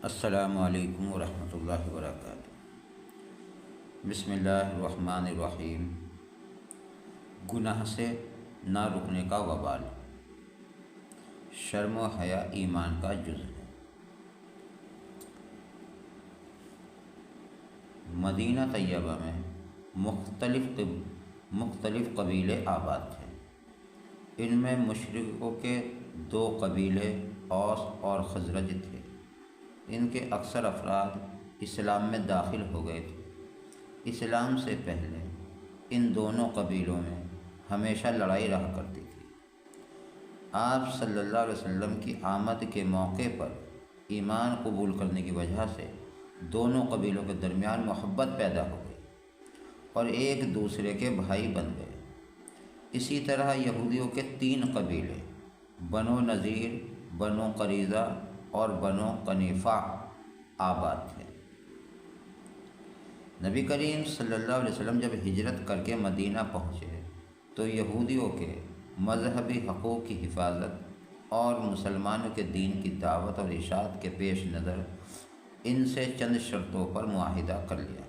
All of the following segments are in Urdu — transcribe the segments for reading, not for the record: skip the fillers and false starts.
السلام علیکم ورحمۃ اللہ وبرکاتہ۔ بسم اللہ الرحمن الرحیم۔ گناہ سے نہ رکنے کا وبال۔ شرم و حیا ایمان کا جز ہے۔ مدینہ طیبہ میں مختلف قبیلے آباد تھے۔ ان میں مشرکوں کے دو قبیلے اوس اور خزرج تھے۔ ان کے اکثر افراد اسلام میں داخل ہو گئے تھے۔ اسلام سے پہلے ان دونوں قبیلوں میں ہمیشہ لڑائی رہا کرتی تھی۔ آپ صلی اللہ علیہ وسلم کی آمد کے موقع پر ایمان قبول کرنے کی وجہ سے دونوں قبیلوں کے درمیان محبت پیدا ہو گئی اور ایک دوسرے کے بھائی بن گئے۔ اسی طرح یہودیوں کے تین قبیلے بنو نذیر، بنو قریظہ اور بنو قنیفہ آباد تھے۔ نبی کریم صلی اللہ علیہ وسلم جب ہجرت کر کے مدینہ پہنچے تو یہودیوں کے مذہبی حقوق کی حفاظت اور مسلمانوں کے دین کی دعوت اور اشاعت کے پیش نظر ان سے چند شرطوں پر معاہدہ کر لیا۔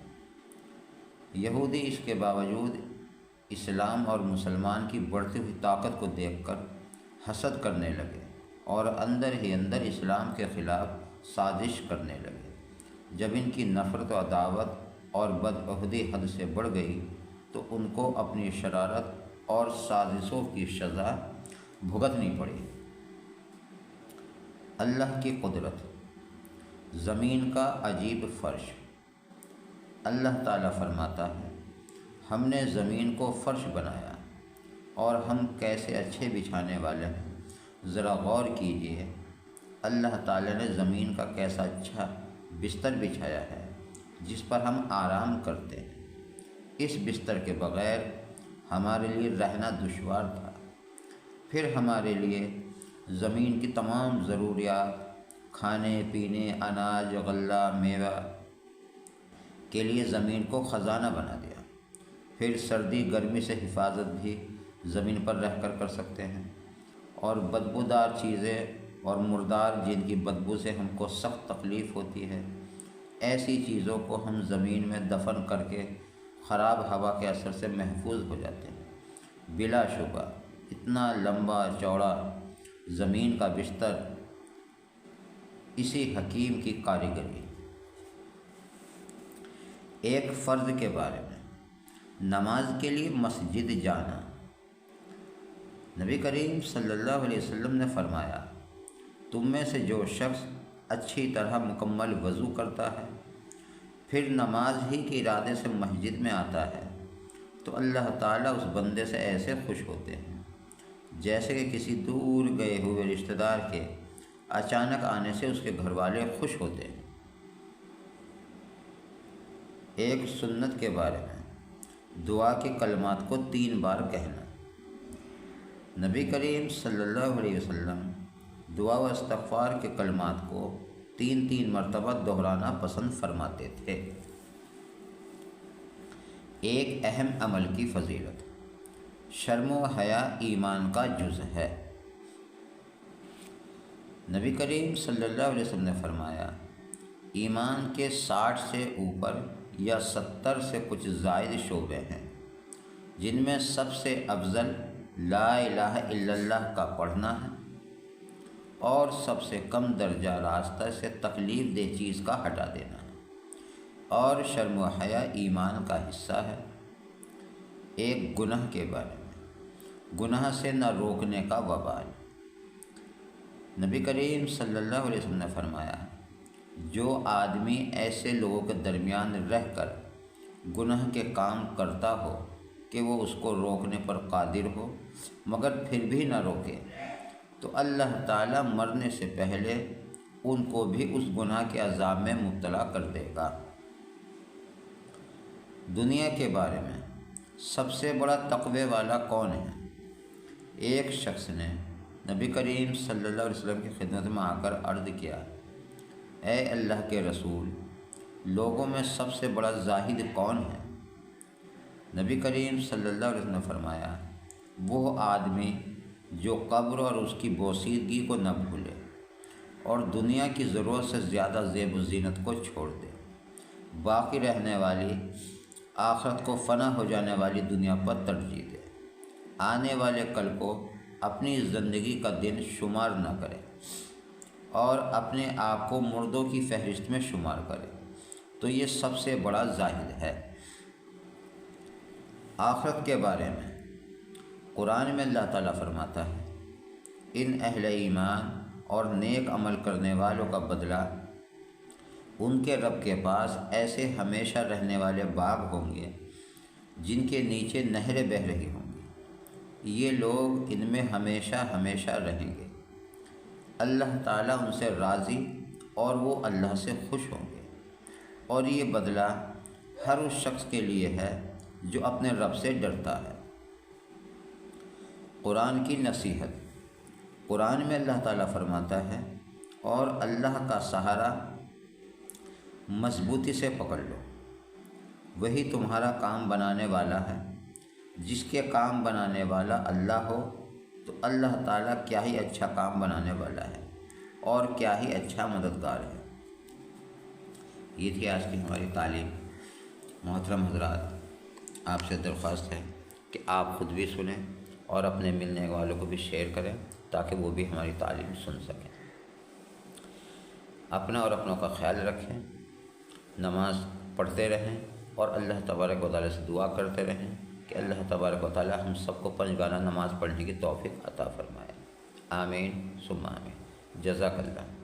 یہودی اس کے باوجود اسلام اور مسلمان کی بڑھتی ہوئی طاقت کو دیکھ کر حسد کرنے لگے اور اندر ہی اندر اسلام کے خلاف سازش کرنے لگے۔ جب ان کی نفرت و عداوت اور بدعہدی حد سے بڑھ گئی تو ان کو اپنی شرارت اور سازشوں کی سزا بھگتنی پڑی۔ اللہ کی قدرت۔ زمین کا عجیب فرش۔ اللہ تعالیٰ فرماتا ہے، ہم نے زمین کو فرش بنایا اور ہم کیسے اچھے بچھانے والے ہیں، ذرا غور کیجیے۔ اللہ تعالیٰ نے زمین کا کیسا اچھا بستر بچھایا ہے جس پر ہم آرام کرتے ہیں۔ اس بستر کے بغیر ہمارے لیے رہنا دشوار تھا۔ پھر ہمارے لیے زمین کی تمام ضروریات، کھانے پینے، اناج، غلہ، میوہ کے لیے زمین کو خزانہ بنا دیا۔ پھر سردی گرمی سے حفاظت بھی زمین پر رہ کر سکتے ہیں، اور بدبودار چیزیں اور مردار جن کی بدبو سے ہم کو سخت تکلیف ہوتی ہے، ایسی چیزوں کو ہم زمین میں دفن کر کے خراب ہوا کے اثر سے محفوظ ہو جاتے ہیں۔ بلا شبہ اتنا لمبا چوڑا زمین کا بستر اسی حکیم کی کاریگری۔ ایک فرض کے بارے میں۔ نماز کے لیے مسجد جانا۔ نبی کریم صلی اللہ علیہ وسلم نے فرمایا، تم میں سے جو شخص اچھی طرح مکمل وضو کرتا ہے پھر نماز ہی کے ارادے سے مسجد میں آتا ہے تو اللہ تعالیٰ اس بندے سے ایسے خوش ہوتے ہیں جیسے کہ کسی دور گئے ہوئے رشتہ دار کے اچانک آنے سے اس کے گھر والے خوش ہوتے ہیں۔ ایک سنت کے بارے میں۔ دعا کے کلمات کو 3 بار کہنا۔ نبی کریم صلی اللہ علیہ وسلم دعا و استغفار کے کلمات کو 3 مرتبہ دہرانا پسند فرماتے تھے۔ ایک اہم عمل کی فضیلت۔ شرم و حیا ایمان کا جز ہے۔ نبی کریم صلی اللہ علیہ وسلم نے فرمایا، ایمان کے 60 سے اوپر یا 70 سے کچھ زائد شعبے ہیں، جن میں سب سے افضل لا الہ الا اللہ کا پڑھنا ہے، اور سب سے کم درجہ راستہ سے تکلیف دہ چیز کا ہٹا دینا ہے، اور شرم و حیا ایمان کا حصہ ہے۔ ایک گناہ کے بارے میں۔ گناہ سے نہ روکنے کا وبال۔ نبی کریم صلی اللہ علیہ وسلم نے فرمایا، جو آدمی ایسے لوگوں کے درمیان رہ کر گناہ کے کام کرتا ہو کہ وہ اس کو روکنے پر قادر ہو مگر پھر بھی نہ روکے تو اللہ تعالیٰ مرنے سے پہلے ان کو بھی اس گناہ کے عذاب میں مبتلا کر دے گا۔ دنیا کے بارے میں۔ سب سے بڑا تقوی والا کون ہے؟ ایک شخص نے نبی کریم صلی اللہ علیہ وسلم کی خدمت میں آ کر عرض کیا، اے اللہ کے رسول، لوگوں میں سب سے بڑا زاہد کون ہے؟ نبی کریم صلی اللہ علیہ وسلم نے فرمایا، وہ آدمی جو قبر اور اس کی بوسیدگی کو نہ بھولے اور دنیا کی ضرورت سے زیادہ زیب و زینت کو چھوڑ دے، باقی رہنے والی آخرت کو فنا ہو جانے والی دنیا پر ترجیح دے، آنے والے کل کو اپنی زندگی کا دن شمار نہ کرے اور اپنے آپ کو مردوں کی فہرست میں شمار کرے، تو یہ سب سے بڑا زاہد ہے۔ آخرت کے بارے میں قرآن میں اللہ تعالیٰ فرماتا ہے، ان اہل ایمان اور نیک عمل کرنے والوں کا بدلہ ان کے رب کے پاس ایسے ہمیشہ رہنے والے باغ ہوں گے جن کے نیچے نہریں بہہ رہی ہوں گی، یہ لوگ ان میں ہمیشہ ہمیشہ رہیں گے، اللہ تعالیٰ ان سے راضی اور وہ اللہ سے خوش ہوں گے، اور یہ بدلہ ہر اس شخص کے لیے ہے جو اپنے رب سے ڈرتا ہے۔ قرآن کی نصیحت۔ قرآن میں اللہ تعالیٰ فرماتا ہے، اور اللہ کا سہارا مضبوطی سے پکڑ لو، وہی تمہارا کام بنانے والا ہے، جس کے کام بنانے والا اللہ ہو تو اللہ تعالیٰ کیا ہی اچھا کام بنانے والا ہے اور کیا ہی اچھا مددگار ہے۔ یہ تھی آج کی ہماری تعلیم۔ محترم حضرات، آپ سے درخواست ہے کہ آپ خود بھی سنیں اور اپنے ملنے والوں کو بھی شیئر کریں تاکہ وہ بھی ہماری تعلیم سن سکیں۔ اپنا اور اپنوں کا خیال رکھیں، نماز پڑھتے رہیں اور اللہ تبارک و تعالیٰ سے دعا کرتے رہیں کہ اللہ تبارک و تعالیٰ ہم سب کو 5 گانا نماز پڑھنے کی توفیق عطا فرمائے۔ آمین ثم آمین۔ جزاک اللہ۔